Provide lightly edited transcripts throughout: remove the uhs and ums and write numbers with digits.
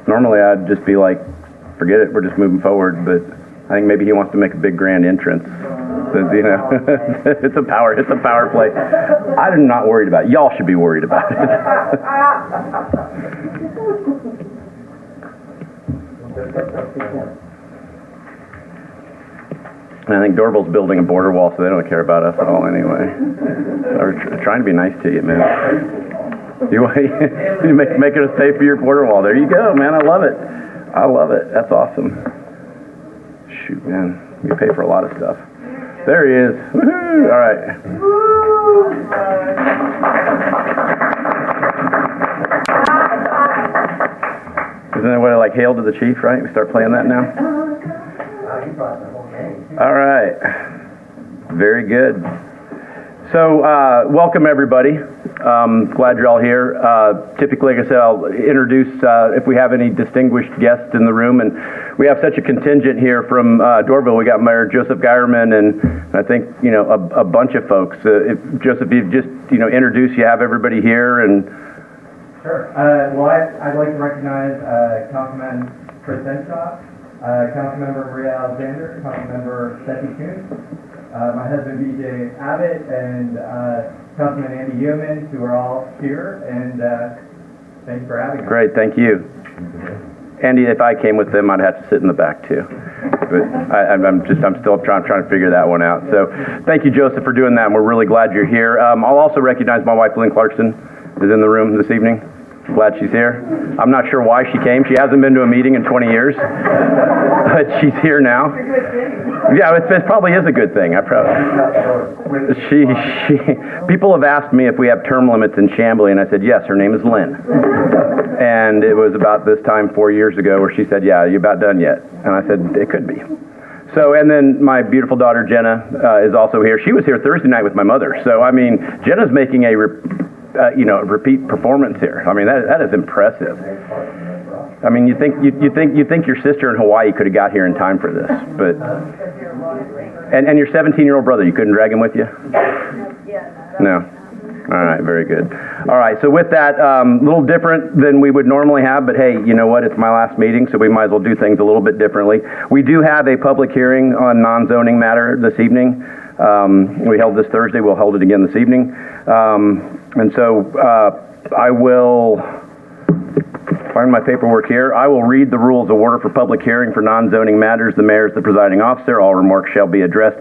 Normally I'd just be like, forget it, we're just moving forward, but I think maybe he wants to make a big grand entrance. Since, you know, it's a power play. I'm not worried about it. Y'all should be worried about it. And I think Dorval's building a border wall, so they don't care about us at all anyway. We're trying to be nice to you, man. You make it a safe for your border wall. There you go, man. I love it. I love it. That's awesome. Shoot, man. We pay for a lot of stuff. There he is. Woohoo! All right. Isn't that what, like, Hail to the Chief, right? We start playing that now? All right. Very good. So, welcome everybody. Glad you're all here. Typically, like I said, I'll introduce if we have any distinguished guests in the room, and we have such a contingent here from Dorville. We got Mayor Joseph Geierman, and I think a bunch of folks. Joseph, you just introduce. You have everybody here, and sure. Well, I'd like to recognize Councilman Chris Henshaw, Councilmember Maria Alexander, Councilmember Becky Kuhn, my husband BJ Abbott, and Councilman Andy Yeoman, who are all here, and thanks for having us. Great, thank you. Andy, if I came with them, I'd have to sit in the back too. But I'm still trying to figure that one out. So thank you, Joseph, for doing that, and we're really glad you're here. I'll also recognize my wife, Lynn Clarkson, is in the room this evening. Glad she's here. I'm not sure why she came. She hasn't been to a meeting in 20 years, but she's here now. Yeah, it probably is a good thing. People have asked me if we have term limits in Chamblee, and I said, yes, her name is Lynn. And it was about this time 4 years ago where she said, yeah, you about done yet? And I said, it could be. So, and then my beautiful daughter, Jenna, is also here. She was here Thursday night with my mother. So, I mean, Jenna's making a repeat performance here. I mean, that is impressive. I mean, you think your sister in Hawaii could have got here in time for this, but and your 17-year-old brother, you couldn't drag him with you? No. All right, very good. All right, so with that, a little different than we would normally have, but hey, you know what? It's my last meeting, so we might as well do things a little bit differently. We do have a public hearing on non-zoning matter this evening. We held this Thursday. We'll hold it again this evening. And so I will find my paperwork here. I will read the rules of order for public hearing for non-zoning matters. The mayor is the presiding officer. All remarks shall be addressed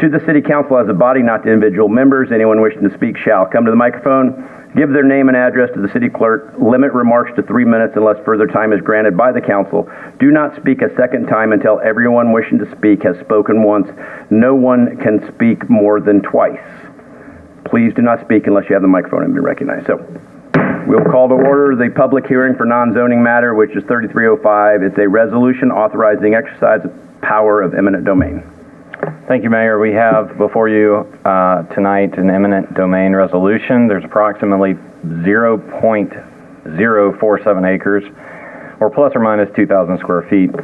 to the city council as a body, not to individual members. Anyone wishing to speak shall come to the microphone, give their name and address to the city clerk, limit remarks to 3 minutes unless further time is granted by the council. Do not speak a second time until everyone wishing to speak has spoken once. No one can speak more than twice. Please do not speak unless you have the microphone and be recognized. So we'll call to order the public hearing for non-zoning matter, which is 3305. It's a resolution authorizing exercise of power of eminent domain. Thank you, Mayor. We have before you tonight an eminent domain resolution. There's approximately 0.047 acres, or plus or minus 2,000 square feet,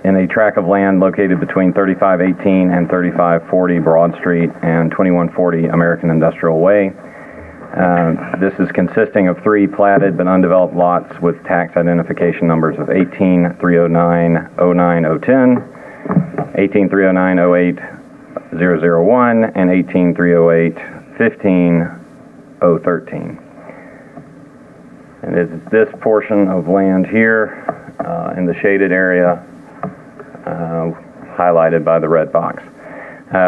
in a tract of land located between 3518 and 3540 Broad Street and 2140 American Industrial Way. This is consisting of 3 platted but undeveloped lots with tax identification numbers of 18-309-09010, 18-309-08001, and 18-308-15013. And it's this portion of land here in the shaded area highlighted by the red box.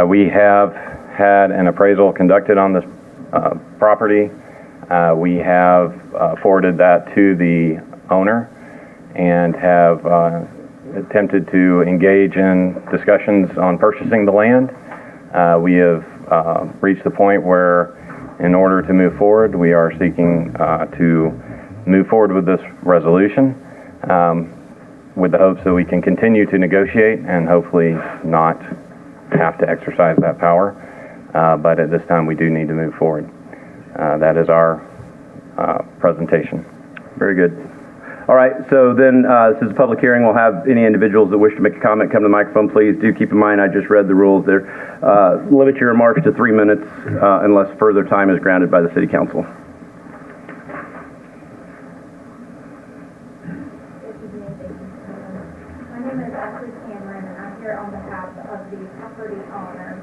We have had an appraisal conducted on this property. We have forwarded that to the owner and have attempted to engage in discussions on purchasing the land. We have reached the point where, in order to move forward, we are seeking to move forward with this resolution with the hopes that we can continue to negotiate and hopefully not have to exercise that power. But at this time, we do need to move forward. That is our presentation. Very good. All right, so then this is a public hearing. We'll have any individuals that wish to make a comment come to the microphone. Please do keep in mind I just read the rules there. Limit your remarks to 3 minutes unless further time is granted by the City Council. My name is Ashley Cameron, and I'm here on behalf of the property owner.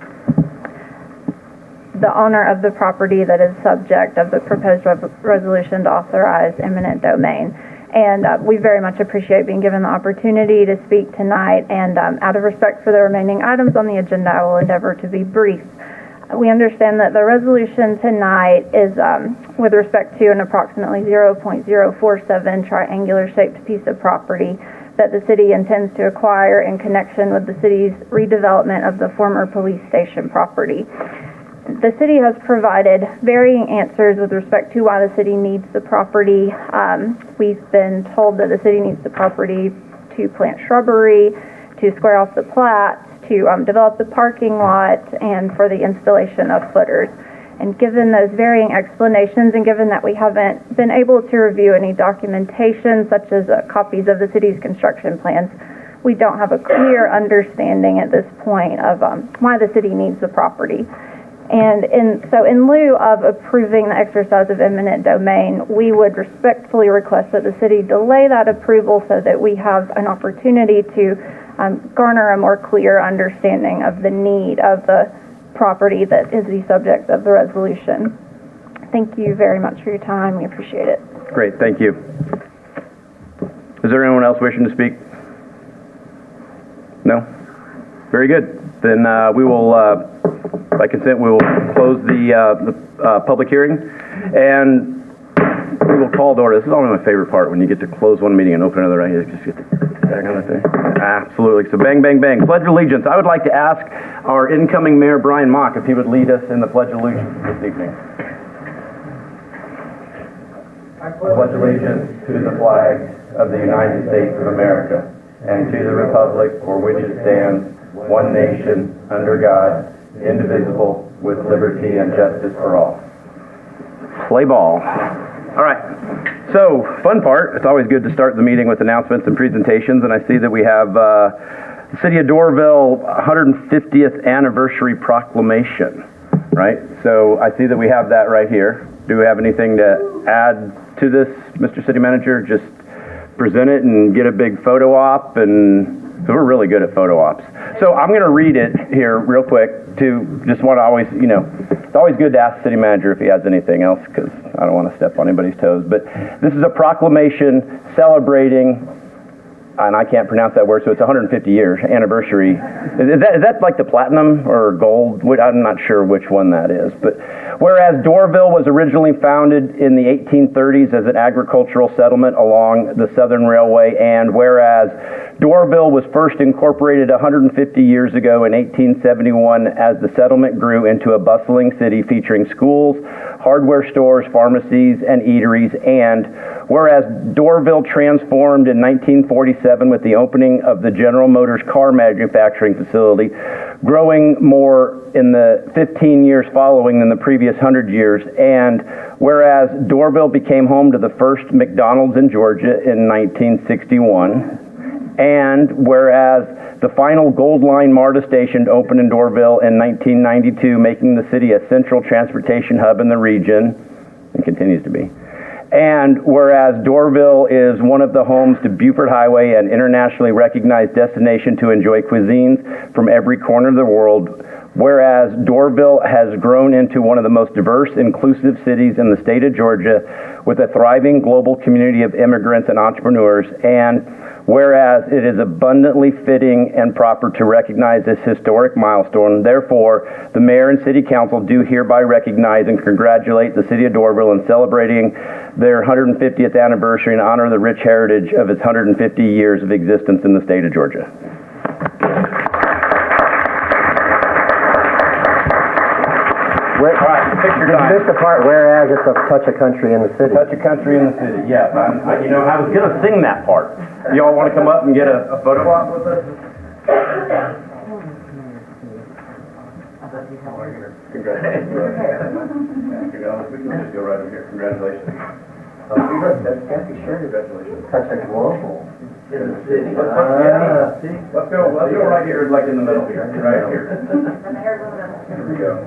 The owner of the property that is subject of the proposed resolution to authorize eminent domain. And we very much appreciate being given the opportunity to speak tonight. And out of respect for the remaining items on the agenda, I will endeavor to be brief. We understand that the resolution tonight is with respect to an approximately 0.047 triangular-shaped piece of property that the city intends to acquire in connection with the city's redevelopment of the former police station property. The city has provided varying answers with respect to why the city needs the property. We've been told that the city needs the property to plant shrubbery, to square off the plats, to develop the parking lot, and for the installation of footers. And given those varying explanations, and given that we haven't been able to review any documentation, such as copies of the city's construction plans, we don't have a clear understanding at this point of why the city needs the property. And so in lieu of approving the exercise of eminent domain, we would respectfully request that the city delay that approval so that we have an opportunity to garner a more clear understanding of the need of the property that is the subject of the resolution. Thank you very much for your time. We appreciate it. Great, thank you. Is there anyone else wishing to speak? No? Very good. Then we will, by consent, we will close the public hearing, and we will call to order. This is always my favorite part, when you get to close one meeting and open another. Right? Just get to bang on that thing. Absolutely. So bang, bang, bang. Pledge of Allegiance. I would like to ask our incoming Mayor, Brian Mock, if he would lead us in the Pledge of Allegiance this evening. I pledge allegiance to the flag of the United States of America and to the republic for which it stands, one nation, under God, indivisible, with liberty and justice for all. Play ball. All right. So, fun part. It's always good to start the meeting with announcements and presentations, and I see that we have the City of Doraville 150th Anniversary Proclamation, right? So, I see that we have that right here. Do we have anything to add to this, Mr. City Manager? Just present it and get a big photo op, and so we're really good at photo ops. So I'm going to read it here real quick to just want to always, it's always good to ask the city manager if he has anything else, because I don't want to step on anybody's toes. But this is a proclamation celebrating, and I can't pronounce that word, so it's 150 years anniversary. Is that like the platinum or gold? I'm not sure which one that is. But whereas Doraville was originally founded in the 1830s as an agricultural settlement along the Southern Railway, and whereas Doraville was first incorporated 150 years ago in 1871 as the settlement grew into a bustling city featuring schools, hardware stores, pharmacies, and eateries, and whereas Doraville transformed in 1947 with the opening of the General Motors car manufacturing facility, growing more in the 15 years following than the previous 100 years, and whereas Doraville became home to the first McDonald's in Georgia in 1961, and whereas the final Gold Line MARTA station opened in Doraville in 1992, making the city a central transportation hub in the region, and continues to be. And whereas Doraville is one of the homes to Buford Highway, an internationally recognized destination to enjoy cuisines from every corner of the world, whereas Doraville has grown into one of the most diverse, inclusive cities in the state of Georgia with a thriving global community of immigrants and entrepreneurs, and whereas it is abundantly fitting and proper to recognize this historic milestone, therefore, the Mayor and City Council do hereby recognize and congratulate the City of Doraville in celebrating their 150th anniversary and honor the rich heritage of its 150 years of existence in the state of Georgia. All right, picture time. You missed the part, whereas it's a touch of country in the city. Touch of country in the city, yeah. I was going to sing that part. Y'all want to come up and get a photo op with us? Congratulations. We can just go right over here. Congratulations. That's a global. Let's go right here, like in the middle here, right here. Here we go.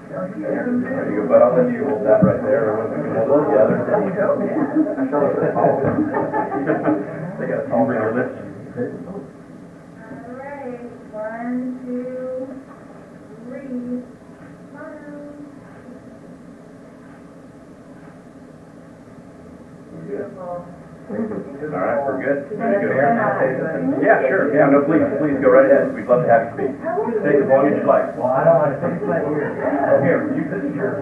There you go, but I'll let you hold that right there, or we can hold it together. They got a tall reader list. All right, 1, 2, 3. Smile. Beautiful. All right, we're good. Yeah, sure. Yeah, no, please go right ahead. We'd love to have you speak. Take as long as you'd like. Well, I don't want to take my ear. Here, you this is yours.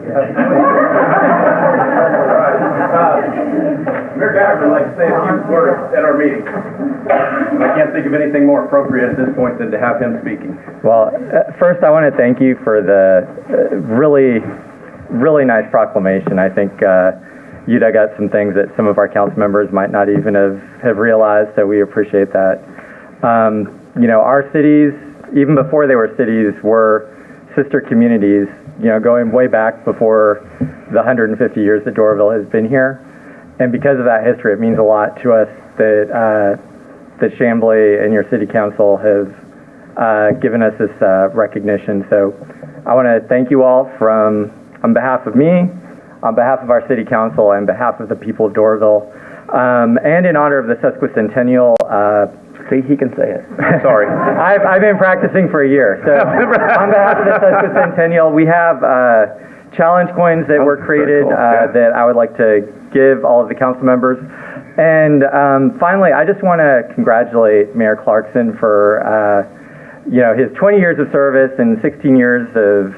Mayor Gallagher would like to say a few words at our meeting. I can't think of anything more appropriate at this point than to have him speaking. Well, first I want to thank you for the really nice proclamation. I think you dug out some things that some of our council members might not even have realized, so we appreciate that. Our cities, even before they were cities, were sister communities, going way back before the 150 years that Doraville has been here. And because of that history, it means a lot to us that Chamblee and your city council have given us this recognition. So I want to thank you all on behalf of me, on behalf of our city council, and on behalf of the people of Doraville, and in honor of the sesquicentennial. See, he can say it. Sorry. I've been practicing for a year. So on behalf of the sesquicentennial, we have challenge coins that were created that I would like to give all of the council members. And finally, I just want to congratulate Mayor Clarkson for his 20 years of service and 16 years of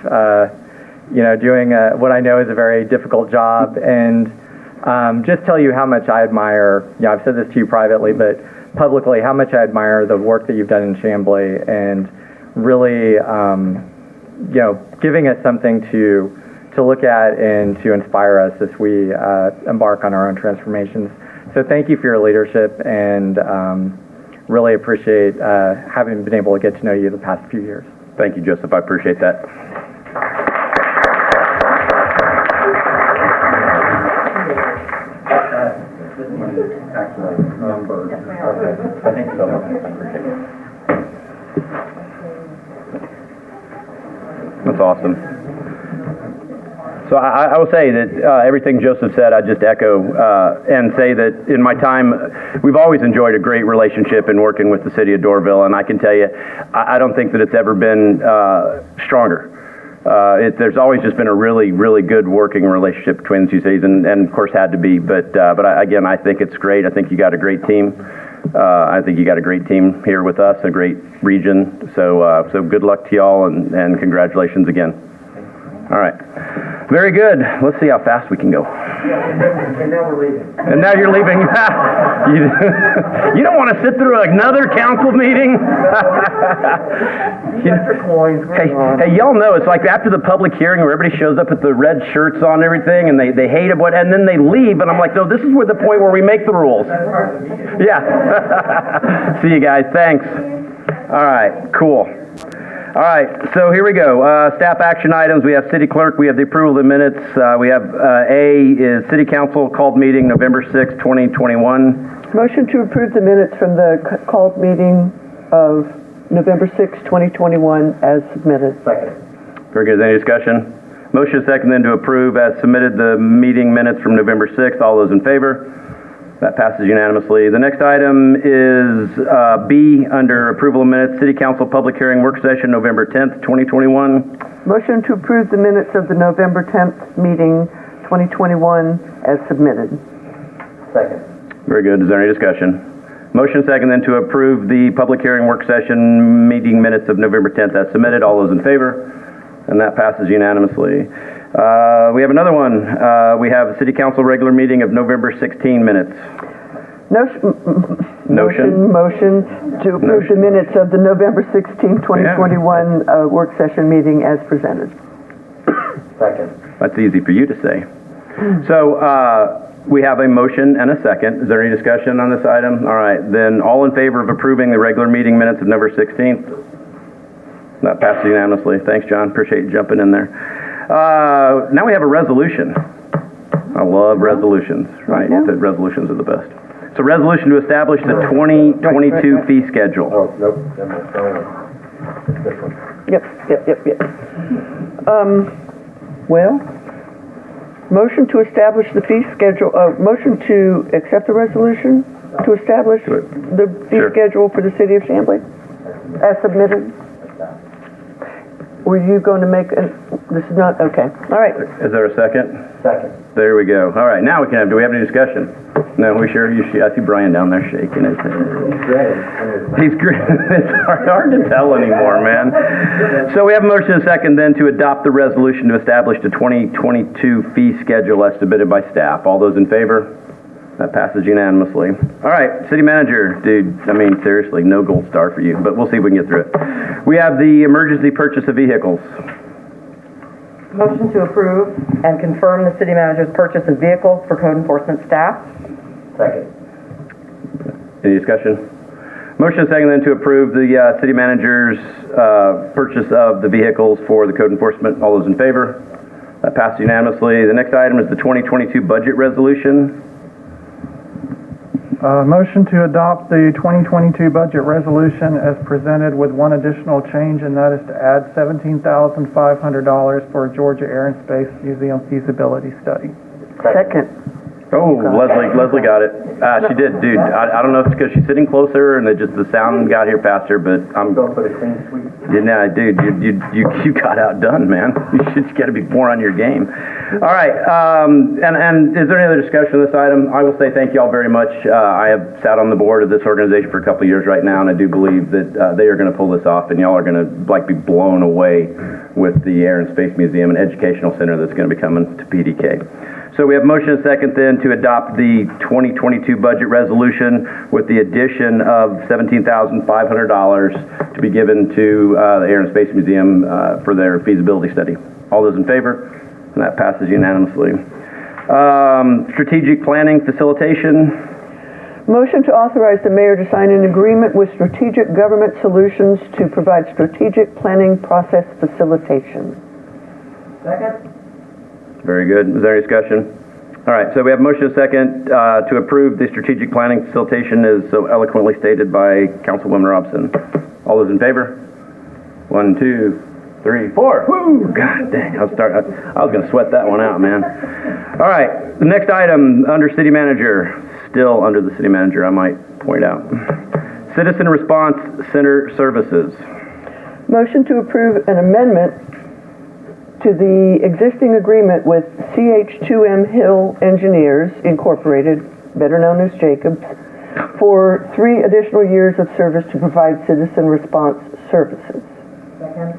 doing what I know is a very difficult job, and just tell you how much I admire, I've said this to you privately, but publicly, how much I admire the work that you've done in Chamblee, and really, giving us something to look at and to inspire us as we embark on our own transformations. So thank you for your leadership, and really appreciate having been able to get to know you the past few years. Thank you, Joseph. I appreciate that. I think so. That's awesome. So I will say that everything Joseph said, I just echo and say that in my time, we've always enjoyed a great relationship in working with the city of Doraville, and I can tell you, I don't think that it's ever been stronger. There's always just been a really, really good working relationship between the two cities, and of course had to be. But again, I think it's great. I think you got a great team. I think you got a great team here with us, a great region. So good luck to y'all, and congratulations again. All right. Very good. Let's see how fast we can go. And now we're leaving. And now you're leaving. You don't want to sit through another council meeting? Hey, y'all know it's like after the public hearing where everybody shows up with the red shirts on and everything, and they hate it, and then they leave, and I'm like, no, this is where the point where we make the rules. Yeah. See you guys. Thanks. All right. Cool. All right, so here we go. Staff action items. We have city clerk. We have the approval of the minutes. We have A is city council called meeting November 6, 2021. Motion to approve the minutes from the called meeting of November 6, 2021 as submitted. Second. Very good. Any discussion? Motion second then to approve as submitted the meeting minutes from November 6th. All those in favor? That passes unanimously. The next item is B under approval of minutes, City Council Public Hearing Work Session, November 10th, 2021. Motion to approve the minutes of the November 10th meeting 2021 as submitted. Second. Very good. Is there any discussion? Motion second then to approve the Public Hearing Work Session meeting minutes of November 10th as submitted. All those in favor? And that passes unanimously. We have another one. We have a City Council regular meeting of November 16 minutes. Motion to approve the minutes of the November 16, 2021 work session meeting as presented. Second. That's easy for you to say. So we have a motion and a second. Is there any discussion on this item? All right. Then all in favor of approving the regular meeting minutes of November 16th? That passes unanimously. Thanks, John. Appreciate you jumping in there. Now we have a resolution. I love resolutions, right? Yeah. The resolutions are the best. So resolution to establish the 2022 fee schedule. Oh, nope, never mind, sorry. It's this one. Yep. Well, motion to establish the fee schedule, motion to accept the resolution to establish the fee Sure. schedule for the city of Chamblee as submitted. Were you going to make, this is not, okay, all right. Is there a second? Second. There we go. All right, now we can have, do we have any discussion? No, we sure, I see Brian down there shaking his head. He's great. It's hard to tell anymore, man. So we have a motion and a second then to adopt the resolution to establish the 2022 fee schedule as submitted by staff. All those in favor? That passes unanimously. All right, city manager, dude, I mean, seriously, no gold star for you, but we'll see if we can get through it. We have the emergency purchase of vehicles. Motion to approve and confirm the city manager's purchase of vehicles for code enforcement staff. Second. Any discussion? Motion and second then to approve the city manager's purchase of the vehicles for the code enforcement. All those in favor? That passes unanimously. The next item is the 2022 budget resolution. Motion to adopt the 2022 budget resolution as presented with one additional change, and that is to add $17,500 for a Georgia Air and Space Museum feasibility study. Second. Oh, Leslie got it. She did, dude. I don't know if it's because she's sitting closer and the sound got here faster, but I'm Going for the clean sweep. Yeah, dude, you got outdone, man. You got to be more on your game. All right, and is there any other discussion of this item? I will say thank you all very much. I have sat on the board of this organization for a couple of years right now, and I do believe that they are going to pull this off, and y'all are going to be blown away with the Air and Space Museum and Educational Center that's going to be coming to PDK. So we have motion and second then to adopt the 2022 budget resolution with the addition of $17,500 to be given to the Air and Space Museum for their feasibility study. All those in favor? And that passes unanimously. Strategic planning facilitation. Motion to authorize the mayor to sign an agreement with Strategic Government Solutions to provide strategic planning process facilitation. Second. Very good. Is there any discussion? All right, so we have motion and second to approve the strategic planning facilitation as so eloquently stated by Councilwoman Robson. All those in favor? 1, 2, 3, 4. Woo! God dang, I was going to sweat that one out, man. All right, the next item under city manager, still under the city manager, I might point out. Citizen Response Center Services. Motion to approve an amendment to the existing agreement with CH2M Hill Engineers Incorporated, better known as Jacobs, for 3 additional years of service to provide citizen response services. Second.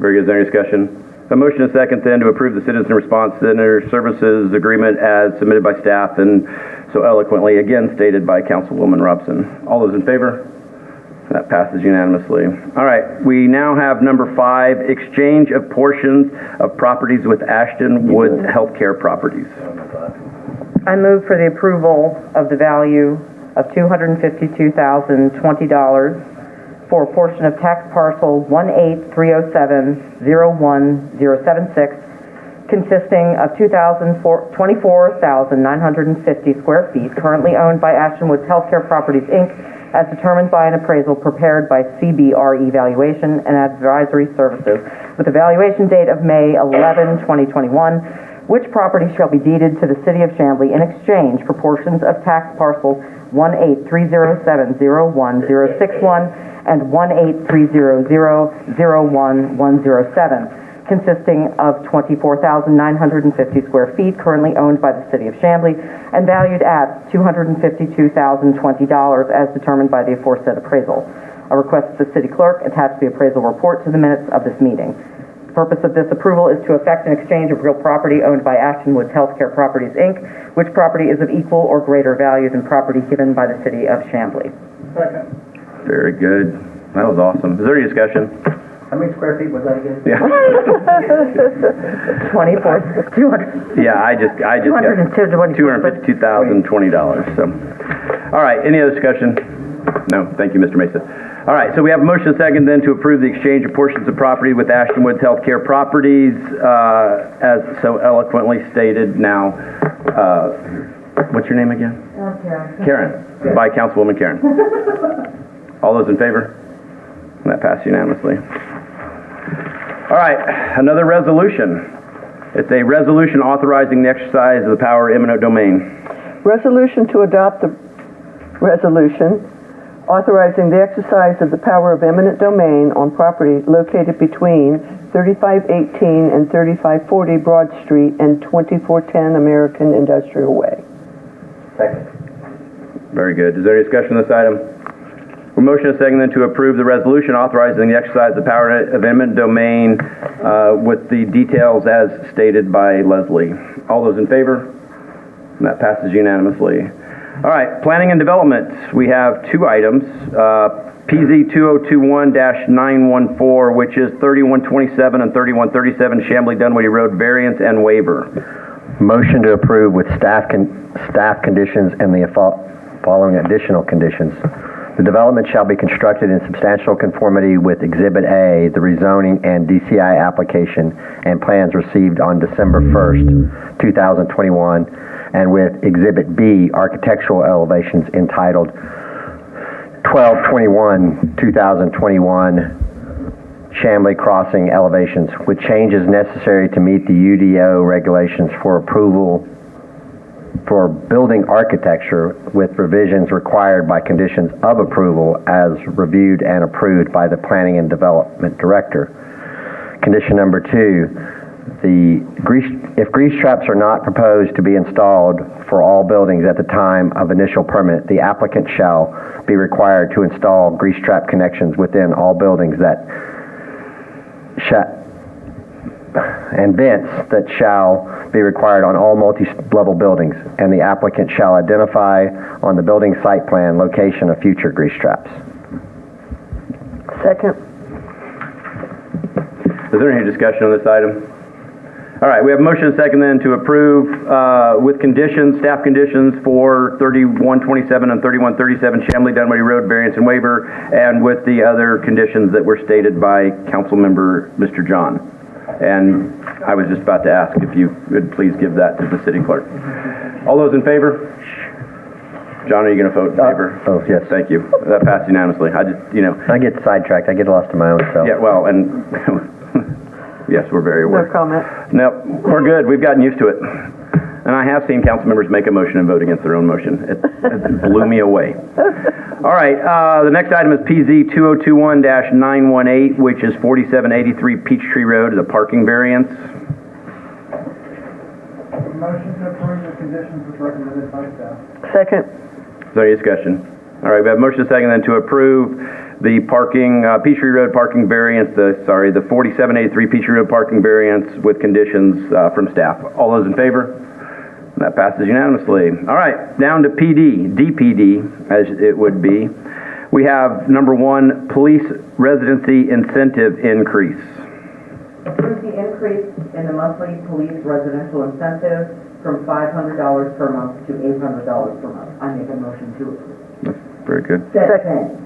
Very good. Is there any discussion? A motion and second then to approve the Citizen Response Center Services Agreement as submitted by staff and so eloquently again stated by Councilwoman Robson. All those in favor? That passes unanimously. All right, we now have number 5, exchange of portions of properties with Ashton Woods Healthcare Properties. I move for the approval of the value of $252,020 for a portion of tax parcel 18307-01076, consisting of 24,950 square feet, currently owned by Ashton Woods Healthcare Properties, Inc., as determined by an appraisal prepared by CBRE Valuation and Advisory Services, with a valuation date of May 11, 2021, which property shall be deeded to the city of Chamblee in exchange for portions of tax parcel 18307-01061 and 18300-01107, consisting of 24,950 square feet, currently owned by the city of Chamblee, and valued at $252,020 as determined by the aforesaid appraisal. I request that the city clerk attach the appraisal report to the minutes of this meeting. The purpose of this approval is to effect an exchange of real property owned by Ashton Woods Healthcare Properties, Inc., which property is of equal or greater value than property given by the city of Chamblee. Second. Very good. That was awesome. Is there any discussion? How many square feet was that again? Yeah. 200. Yeah, I just got $252,020. So, all right. Any other discussion? No. Thank you, Mr. Mesa. All right. So we have a motion and second then to approve the exchange of portions of property with Ashton Woods Healthcare Properties, as so eloquently stated now What's your name again? Karen. Karen, by Councilwoman Karen. All those in favor? And that passed unanimously. All right, another resolution. It's a resolution authorizing the exercise of the power of eminent domain. Resolution to adopt the resolution authorizing the exercise of the power of eminent domain on property located between 3518 and 3540 Broad Street and 2410 American Industrial Way. Second. Very good. Is there any discussion on this item? A motion is second then to approve the resolution authorizing the exercise of the power of eminent domain with the details as stated by Leslie. All those in favor? And that passes unanimously. All right, planning and development. We have two items. PZ 2021-914, which is 3127 and 3137 Chamblee Dunwoody Road variance and waiver. Motion to approve with staff conditions and the following additional conditions. The development shall be constructed in substantial conformity with Exhibit A, the rezoning and DCI application and plans received on December 1st, 2021, and with Exhibit B, architectural elevations entitled 12/21/2021 Chamblee Crossing elevations, with changes necessary to meet the UDO regulations for approval for building architecture, with revisions required by conditions of approval as reviewed and approved by the Planning and Development Director. Condition number 2, if grease traps are not proposed to be installed for all buildings at the time of initial permit, the applicant shall be required to install grease trap connections within all buildings and vents that shall be required on all multi-level buildings, and the applicant shall identify on the building site plan location of future grease traps. Second. Is there any discussion on this item? All right, we have a motion and second then to approve with conditions, staff conditions for 3127 and 3137 Chamblee Dunwoody Road variance and waiver, and with the other conditions that were stated by Council Member Mr. John. And I was just about to ask if you would please give that to the city clerk. All those in favor? John, are you going to vote in favor? Oh, yes. Thank you. That passed unanimously. I just, I get sidetracked. I get lost in my own self. yeah, well, and yes, we're very aware. No comment. No, we're good. We've gotten used to it. And I have seen council members make a motion and vote against their own motion. It blew me away. All right, the next item is PZ 2021-918, which is 4783 Peachtree Road, the parking variance. Motion to approve the conditions as recommended by staff. Second. Is there any discussion? All right, we have a motion second then to approve the parking, Peachtree Road parking variance, the 4783 Peachtree Road parking variance with conditions from staff. All those in favor? That passes unanimously. All right, down to DPD, as it would be. We have number 1, police residency incentive increase. Approve the increase in the monthly police residential incentive from $500 per month to $800 per month. I make a motion to approve. That's very good. Second.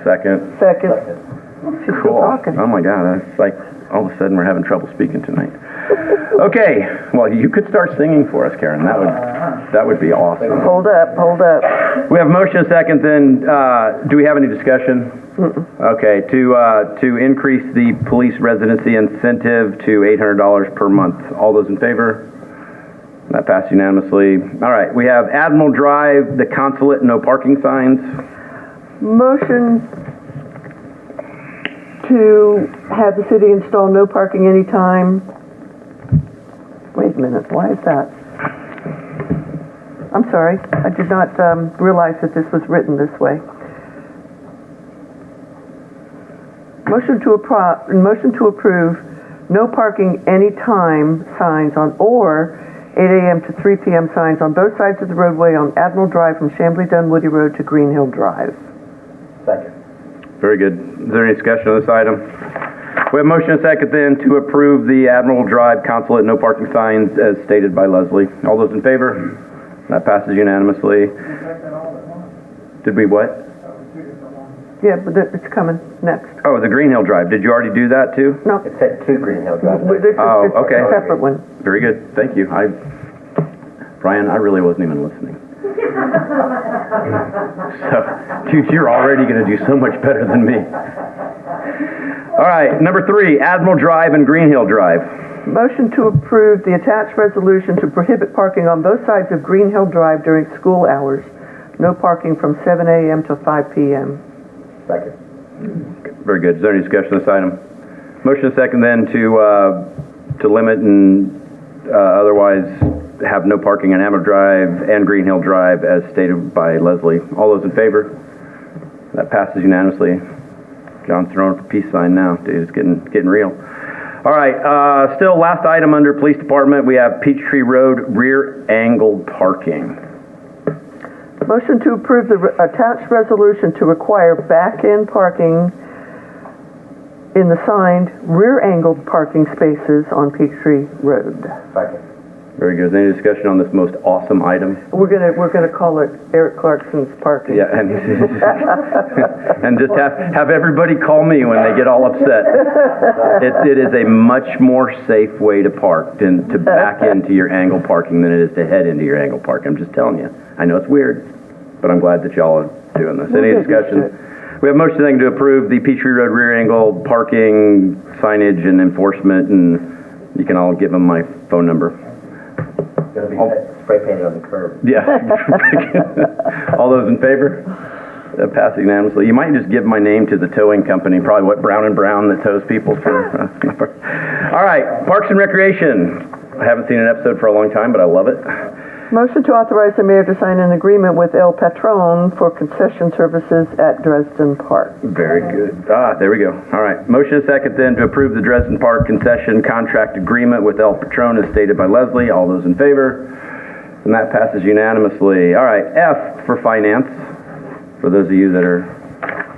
Second. Second. She's still Cool. talking. Oh my God, that's like all of a sudden we're having trouble speaking tonight. Okay, well you could start singing for us, Karen. That would be awesome. Hold up. We have motion second. Then do we have any discussion? Okay, to increase the police residency incentive to $800 per month. All those in favor? That passed unanimously. All right, we have Admiral Drive, the consulate, no parking signs. Motion to have the city install no parking anytime. Wait a minute, why is that? I'm sorry, I did not realize that this was written this way. Motion to approve no parking anytime signs on or 8 a.m. to 3 p.m. signs on both sides of the roadway on Admiral Drive from Chamblee Dunwoody Road to Green Hill Drive. Second. Very good. Is there any discussion on this item? We have motion and second then to approve the Admiral Drive consulate no parking signs as stated by Leslie. All those in favor? That passes unanimously. Did we what? Yeah, but it's coming next. Oh, the Green Hill Drive. Did you already do that too? No, It said 2 Green Hill Drive. this is Oh, it's okay. a separate one. Very good. Thank you. Brian, I really wasn't even listening. So, dude, you're already going to do so much better than me. All right, number 3, Admiral Drive and Green Hill Drive. Motion to approve the attached resolution to prohibit parking on both sides of Green Hill Drive during school hours. No parking from 7 a.m. till 5 p.m. Second. Very good. Is there any discussion on this item? Motion and second then to limit and otherwise have no parking on Admiral Drive and Green Hill Drive as stated by Leslie. All those in favor? That passes unanimously. John's throwing up a peace sign now. Dude, it's getting real. All right, still last item under Police Department, we have Peachtree Road rear angled parking. Motion to approve the attached resolution to require back-end parking in the signed rear-angled parking spaces on Peachtree Road. Second. Very good. Is there any discussion on this most awesome item? We're gonna call it Eric Clarkson's parking. Yeah, and and just have everybody call me when they get all upset. It is a much more safe way to park than to back into your angle parking than it is to head into your angle park. I'm just telling you. I know it's weird, but I'm glad that y'all are doing this. Any discussion? We have motion to approve the Peachtree Road rear angle parking signage and enforcement, and you can all give them my phone number. Gonna be spray painted on the curb. Yeah. All those in favor? Pass unanimously. You might just give my name to the towing company, probably what, Brown & Brown, that tows people for... All right, Parks and Recreation. I haven't seen an episode for a long time, but I love it. Motion to authorize the mayor to sign an agreement with El Patron for concession services at Dresden Park. Very good. There we go. All right. Motion and second then to approve the Dresden Park concession contract agreement with El Patron as stated by Leslie. All those in favor? And that passes unanimously. All right. F for finance. For those of you that are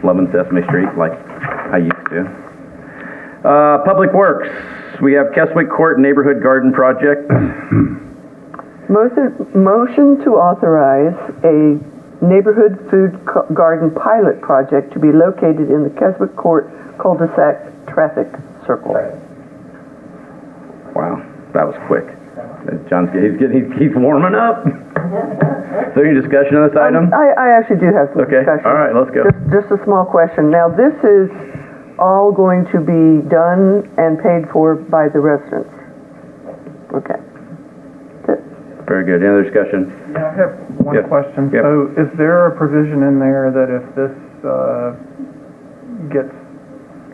loving Sesame Street like I used to. Public Works. We have Keswick Court Neighborhood Garden Project. Motion to authorize a neighborhood food garden pilot project to be located in the Keswick Court cul-de-sac traffic circle. Wow, that was quick. He's warming up. Is there any discussion on this item? I actually do have some discussion. All right, let's go. Just a small question. Now, this is all going to be done and paid for by the residents. Okay. Very good. Any other discussion? Yeah, I have one Yes. question. Yep. So is there a provision in there that if this gets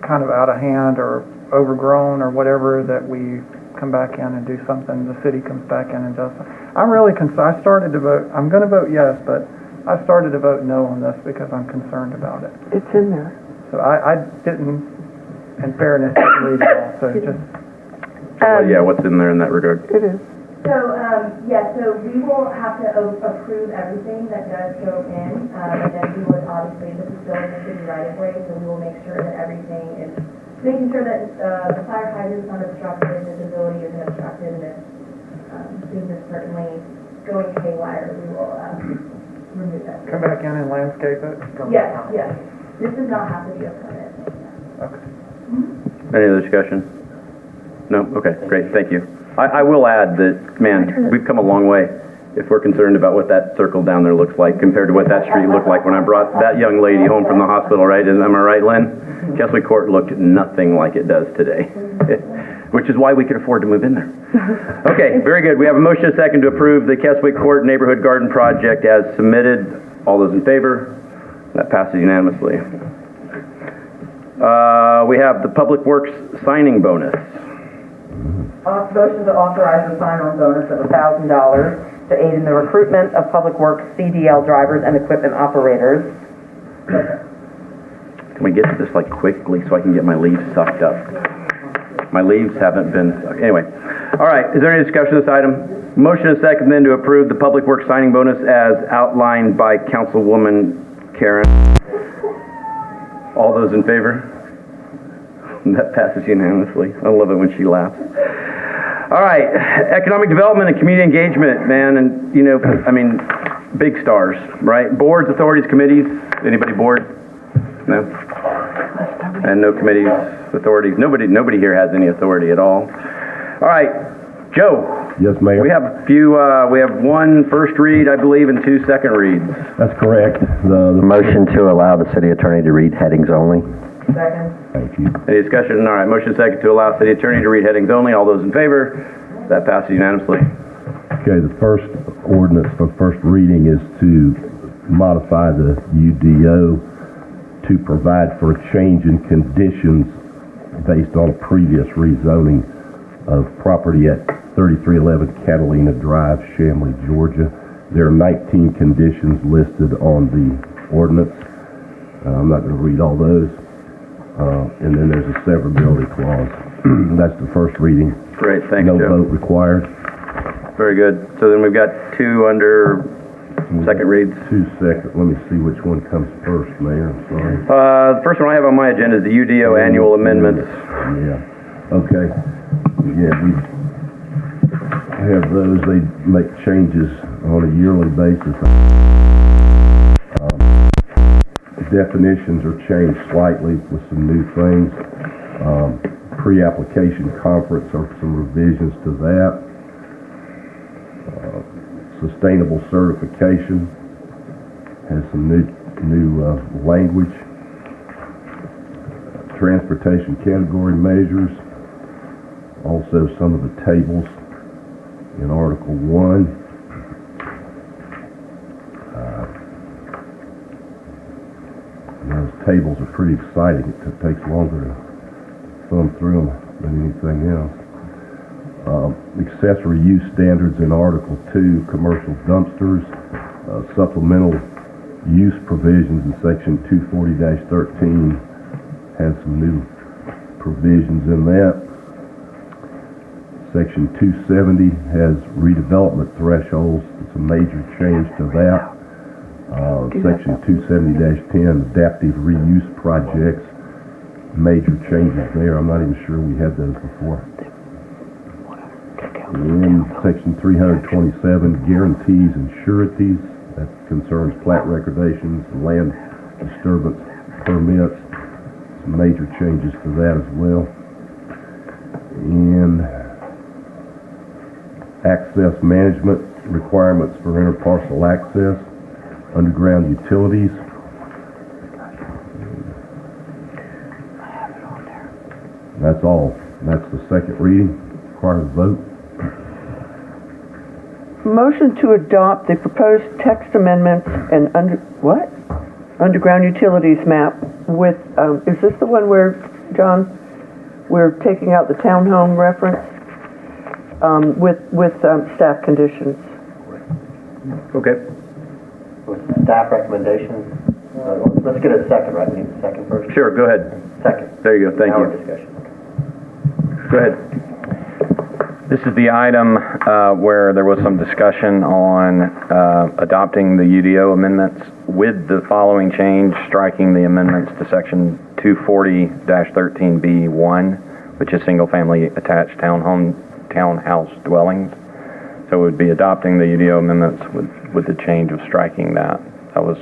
kind of out of hand or overgrown or whatever, that we come back in and do something, the city comes back in and does something? I'm really concerned. I started to vote, I'm going to vote yes, but I started to vote no on this because I'm concerned about it. It's in there. So I didn't, in fairness, read it all, so just... Yeah, what's in there in that regard? It is. So, so we will have to approve everything that does go in, and then we would obviously, this is still in the city right of way, so we will make sure that everything is, making sure that the fire hydrant is not obstructed, visibility isn't obstructed, and if things are certainly going haywire, we will remove that. Come back in and landscape it? Yes, yes. This does not have to be a permit. Okay. Any other discussion? No? Okay, great. Thank you. I will add that, man, we've come a long way if we're concerned about what that circle down there looks like compared to what that street looked like when I brought that young lady home from the hospital, right? Am I right, Lynn? Keswick Court looked nothing like it does today, which is why we could afford to move in there. Okay, very good. We have a motion and a second to approve the Keswick Court Neighborhood Garden Project as submitted. All those in favor? That passes unanimously. We have the Public Works signing bonus. Motion to authorize the sign-on bonus of $1,000 to aid in the recruitment of Public Works CDL drivers and equipment operators. Can we get to this like quickly so I can get my leaves sucked up? My leaves haven't been, anyway. All right, is there any discussion of this item? Motion and second then to approve the Public Works signing bonus as outlined by Councilwoman Karen. All those in favor? That passes unanimously. I love it when she laughs. All right, economic development and community engagement, man, and you know, I mean, big stars, right? Boards, authorities, committees. Anybody board? No? And no committees, authorities, nobody here has any authority at all. All right, Joe. Yes, Mayor. We have a few, we have one first read, I believe, and two second reads. That's correct. The Motion to allow the city attorney to read headings only. Second. Thank you. Any discussion? All right, motion second to allow city attorney to read headings only. All those in favor? That passes unanimously. Okay, the first ordinance for first reading is to modify the UDO to provide for a change in conditions based on a previous rezoning of property at 3311 Catalina Drive, Chamblee, Georgia. There are 19 conditions listed on the ordinance. I'm not going to read all those. And then there's a severability clause. That's the first reading. Great, thanks, No Joe. vote required. Very good. So then we've got two under second reads. 2 seconds. Let me see which one comes first, Mayor. I'm sorry. The first one I have on my agenda is the UDO annual amendments. Yeah. Okay. Yeah, we have those. They make changes on a yearly basis. Definitions are changed slightly with some new things. Pre-application conference are some revisions to that. Sustainable certification has some new language. Transportation category measures. Also some of the tables in Article 1. Those tables are pretty exciting. It takes longer to thumb through them than anything else. Accessory use standards in Article 2, commercial dumpsters, supplemental use provisions in Section 240-13 has some new provisions in that. Section 270 has redevelopment thresholds. It's a major change to that. Section 270-10, adaptive reuse projects, major changes there. I'm not even sure we had those before. And Section 327, guarantees and sureties, that concerns plat recordations, land disturbance permits, some major changes to that as well. And access management requirements for interparcel access, underground utilities. That's all. That's the second reading. Requires a vote. Motion to adopt the proposed text amendments and underground utilities map with, is this the one where, John, we're taking out the townhome reference, with staff conditions? Okay. With staff recommendations, let's get a second, right? We need a second first. Sure, go ahead. Second. There you go, thank Now you. we're discussion. Go ahead. This is the item where there was some discussion on adopting the UDO amendments with the following change, striking the amendments to Section 240-13B1, which is single-family attached townhouse dwellings. So it would be adopting the UDO amendments with the change of striking that. That was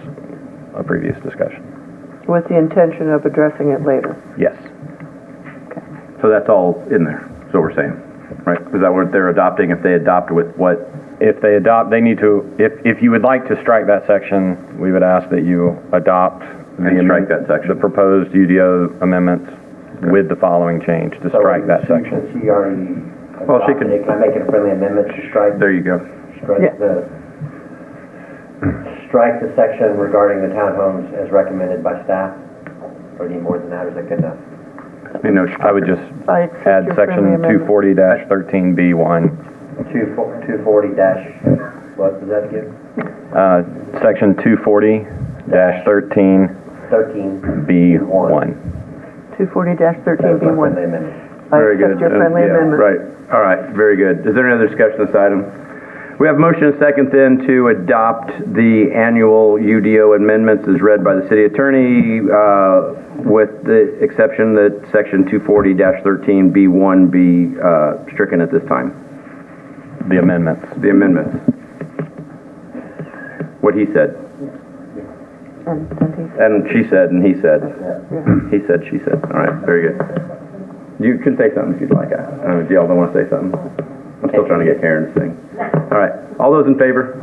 a previous discussion. With the intention of addressing it later. Yes. So that's all in there, is what we're saying, right? Is that what they're adopting? If they adopt with what? If they adopt, they need to, if you would like to strike that section, we would ask that you adopt strike that section. the proposed UDO amendments with the following change, to strike that section. Since she already Well, she adopted could- it, can I make it a friendly amendment to strike? There you go. Strike the section regarding the townhomes as recommended by staff? Or need more than that, or is that good enough? You know, I would just I accept add your Section friendly amendment. 240-13B1. 240 dash, what was that again? Section 240-13B1. 240-13B1. Friendly amendment. I Very good. accept your friendly Yeah, amendment. Right. All right. Very good. Is there any other discussion on this item? We have motion and second then to adopt the annual UDO amendments as read by the city attorney, with the exception that Section 240-13B1 be stricken at this time. The amendments. The amendments. What he said. And she said, and he said. He said, she said. All right, very good. You can say something if you'd like. I don't know if y'all don't want to say something. I'm still trying to get Karen to sing. All right, all those in favor?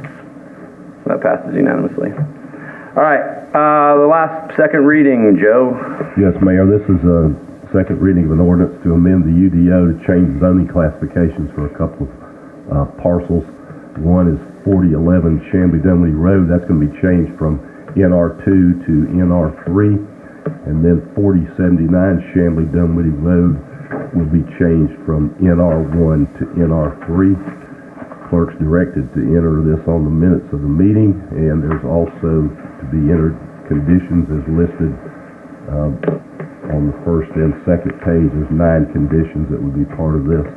That passes unanimously. All right, the last second reading, Joe. Yes, Mayor, this is a second reading of an ordinance to amend the UDO to change zoning classifications for a couple of parcels. One is 4011 Chamblee Dunwoody Road. That's going to be changed from NR2 to NR3. And then 4079 Chamblee Dunwoody Road will be changed from NR1 to NR3. Clerk's directed to enter this on the minutes of the meeting, and there's also to be entered conditions as listed on the first and second page. There's 9 conditions that would be part of this.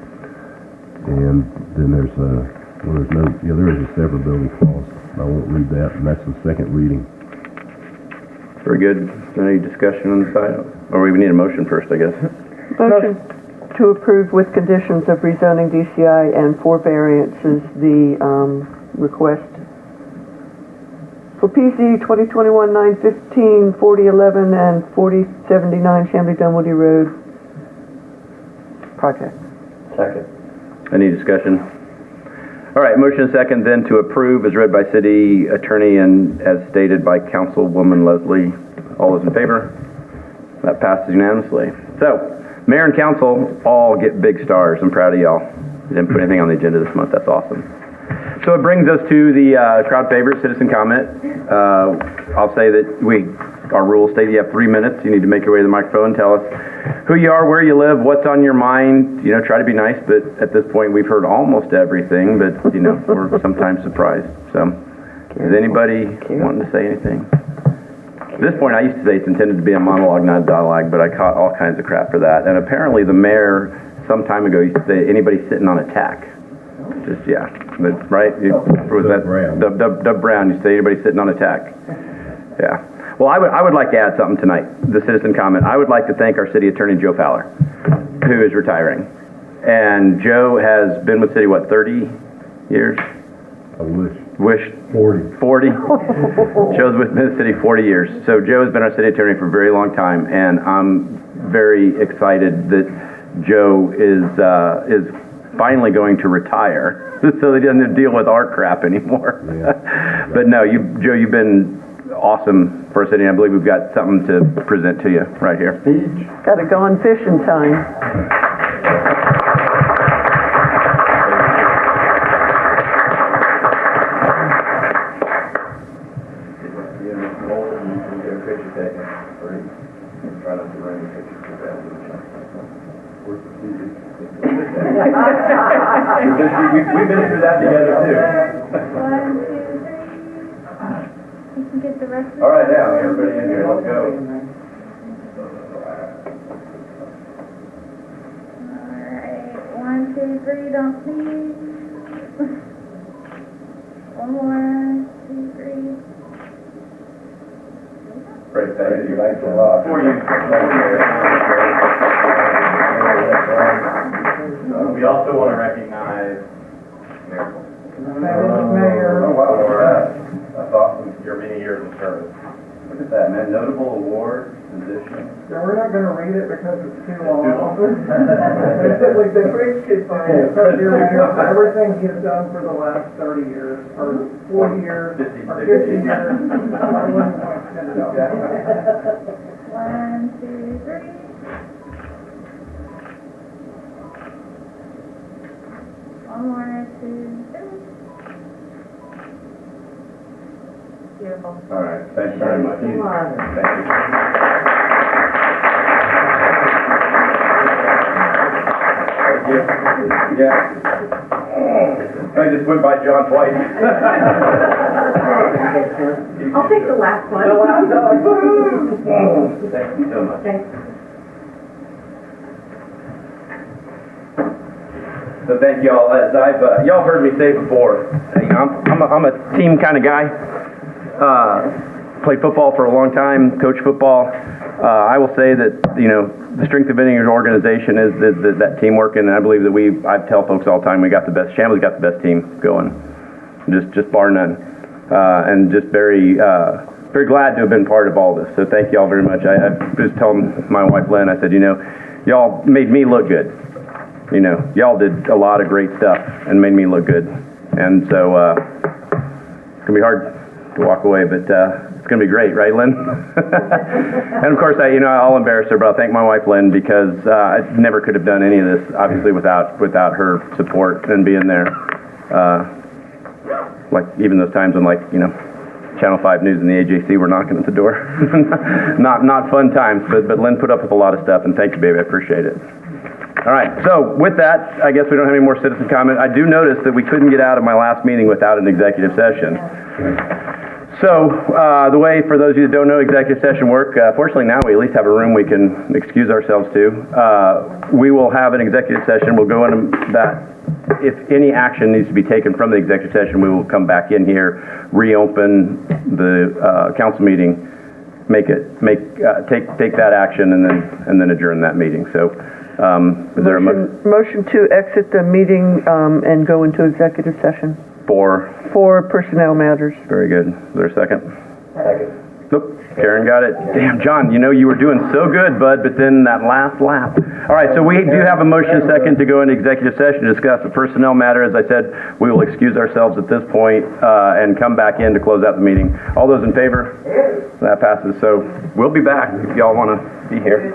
And then there is a severability clause. I won't read that, and that's the second reading. Very good. Is there any discussion on the side? Or we need a motion first, I guess. Motion to approve with conditions of rezoning DCI and for variances the request for PC 2021-915, 4011, and 4079 Chamblee Dunwoody Road project. Second. Any discussion? All right, motion and second then to approve as read by city attorney and as stated by Councilwoman Leslie. All those in favor? That passes unanimously. So, mayor and council all get big stars. I'm proud of y'all. You didn't put anything on the agenda this month. That's awesome. So it brings us to the crowd favorite, citizen comment. I'll say that our rules state you have 3 minutes. You need to make your way to the microphone, tell us who you are, where you live, what's on your mind. You know, try to be nice, but at this point we've heard almost everything, but you know, we're sometimes surprised. So, is anybody wanting to say anything? At this point, I used to say it's intended to be a monologue, not a dialogue, but I caught all kinds of crap for that. And apparently the mayor, some time ago, used to say, anybody sitting on a tack. Just, yeah, that's right. Dub Brown used to say, anybody sitting on a tack. Yeah. Well, I would like to add something tonight, the citizen comment. I would like to thank our city attorney, Joe Fowler, who is retiring. And Joe has been with city, 30 years? I Wish 40. 40. Joe's with the city 40 years. So Joe has been our city attorney for a very long time, and I'm very excited that Joe is finally going to retire, so he doesn't have to deal with our crap anymore. Yeah. But no, Joe, you've been awesome for our city. I believe we've got something to present to you right here. Got to go on fishing time. We've been through that together too. 1, 2, 3. You can get the rest of it. All right, now everybody in here, let's go. Alright, 1, 2, 3, don't sneeze. 1 more, 2, 3. Great, thank you. Thanks a lot. For you. We also want to recognize Miracle. Mayor. Oh, wow. That's awesome. Your many years of service. Look at that, man. Notable award, position. Yeah, we're not gonna read it because it's too long. Like the bridge kid Everything he's done for the last 30 years, or 40 years, 50 or 50 years. years. I wouldn't want to extend it out. 1, 2, 3. One more, 2, 3. Beautiful. All right, thanks very much. Thank you. Yeah. I just went by John twice. I'll take the last one. Thank you so much. Thanks. So thank y'all. As y'all heard me say before, you know, I'm a team kind of guy. Played football for a long time, coached football. I will say that, you know, the strength of any organization is that teamwork, and I believe that I tell folks all the time, Chamblee's got the best team going, just bar none, and just very very glad to have been part of all this. So thank you all very much. I was telling my wife Lynn, I said, y'all made me look good. Y'all did a lot of great stuff and made me look good. And so it's gonna be hard to walk away, but it's gonna be great, right, Lynn? And of course, I'll embarrass her, but I'll thank my wife Lynn because I never could have done any of this, obviously, without her support and being there. Like even those times when Channel 5 News and the AJC were knocking at the door. not fun times, but Lynn put up with a lot of stuff, and thank you, baby, I appreciate it. All right, so with that, I guess we don't have any more citizen comment. I do notice that we couldn't get out of my last meeting without an executive session. So the way, for those of you that don't know executive session work, fortunately now we at least have a room we can excuse ourselves to. We will have an executive session. We'll go into that. If any action needs to be taken from the executive session, we will come back in here, reopen the council meeting, take that action, and then adjourn that meeting. So, is there a motion to exit the meeting and go into executive session for personnel matters? Very good. Is there a second? Second. Nope. Karen got it. Damn, John, you were doing so good, bud, but then that last lap. All right, so we do have a motion second to go into executive session to discuss a personnel matter. As I said, we will excuse ourselves at this point and come back in to close out the meeting. All those in favor? That passes. So we'll be back if y'all want to be here.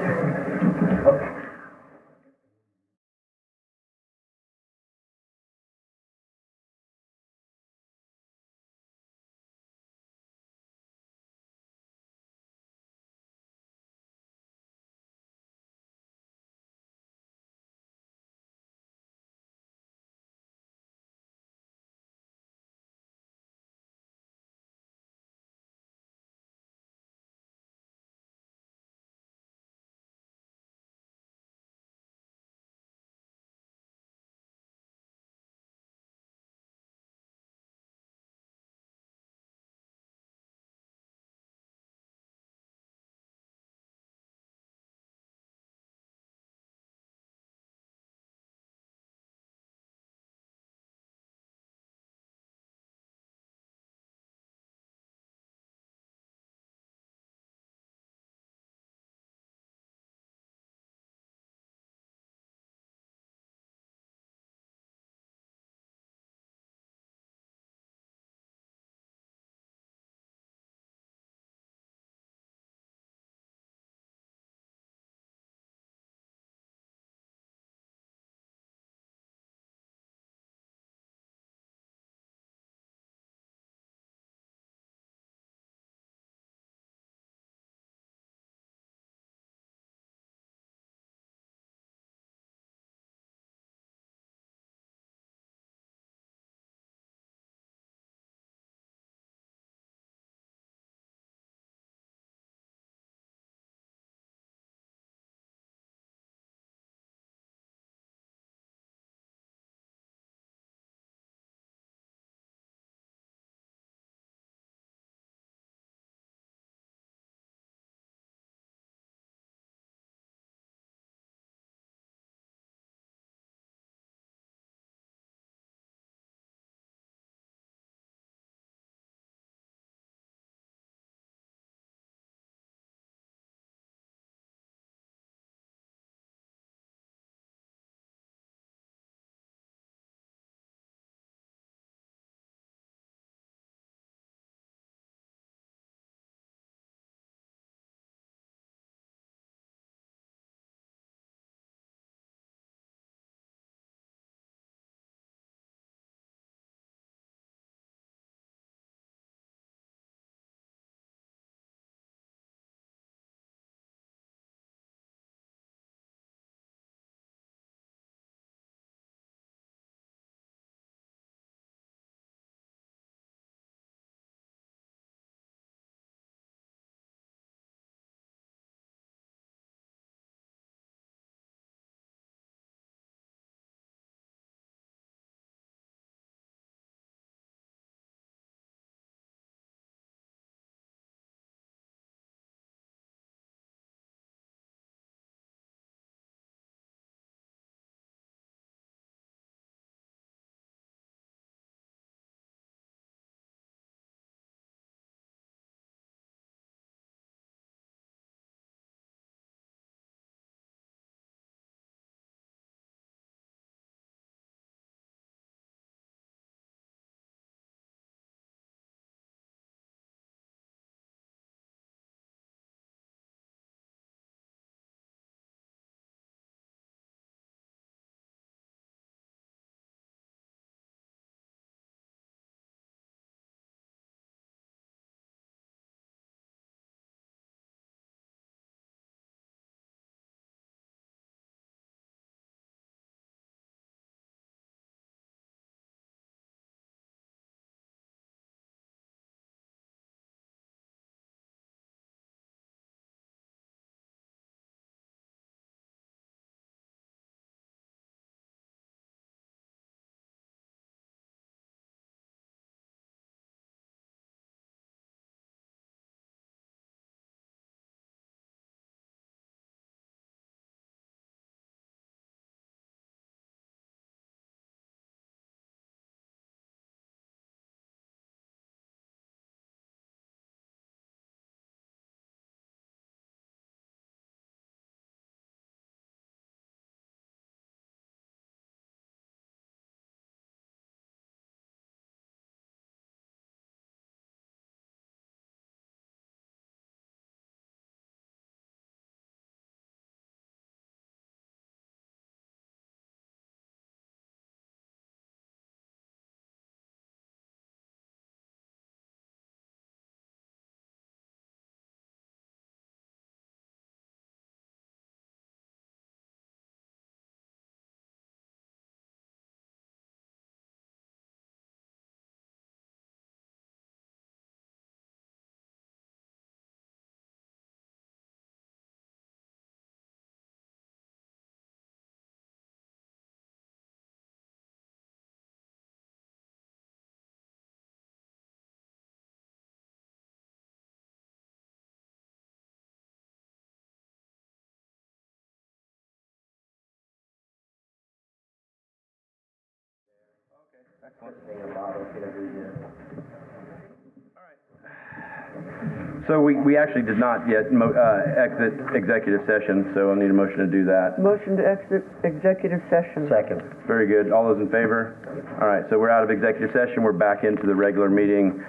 So we actually did not yet exit executive session, so I'll need a motion to do that. Motion to exit executive session. Second. Very good. All those in favor? All right, so we're out of executive session. We're back into the regular meeting.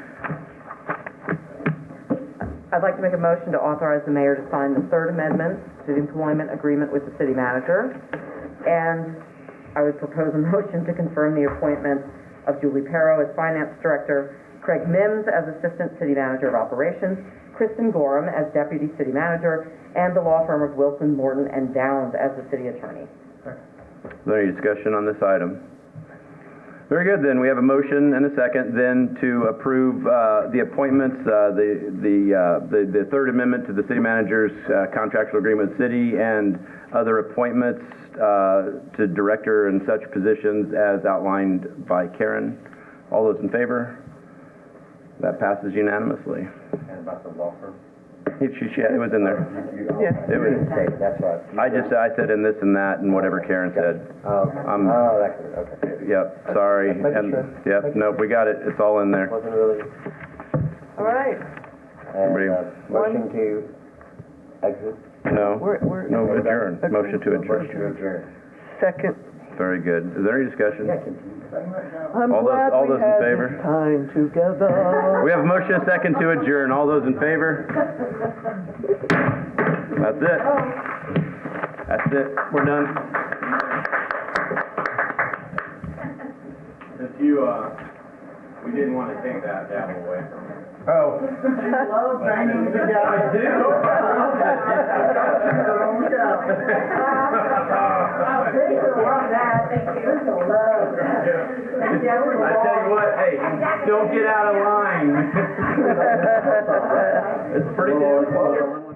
I'd like to make a motion to authorize the mayor to sign the third amendment to the employment agreement with the city manager. And I would propose a motion to confirm the appointment of Julie Perro as finance director, Craig Mims as assistant city manager of operations, Kristen Gorham as deputy city manager, and the law firm of Wilson, Morton, and Downs as the city attorney. Is there any discussion on this item? Very good, then. We have a motion and a second then to approve the appointments, the third amendment to the city manager's contractual agreement with city and other appointments to director and such positions as outlined by Karen. All those in favor? That passes unanimously. And about the law firm? Yeah, it was in there. Yeah. It was. That's what. I said in this and that and whatever Karen said. Okay. Yep, sorry. Making sure. Yep, nope, we got it. It's all in there. Wasn't really. All right. Everybody- Motion to exit. No, We're- no, adjourn. Motion to adjourn. Motion to adjourn. Second. Very good. Is there any discussion? I'm All glad those we in had favor? this time together. We have a motion and a second to adjourn. All those in favor? That's it. That's it. We're done. Since we didn't want to take that gavel away from you. Oh. Love banging the guy. I do. I tell you what, hey, don't get out of line. It's pretty damn close.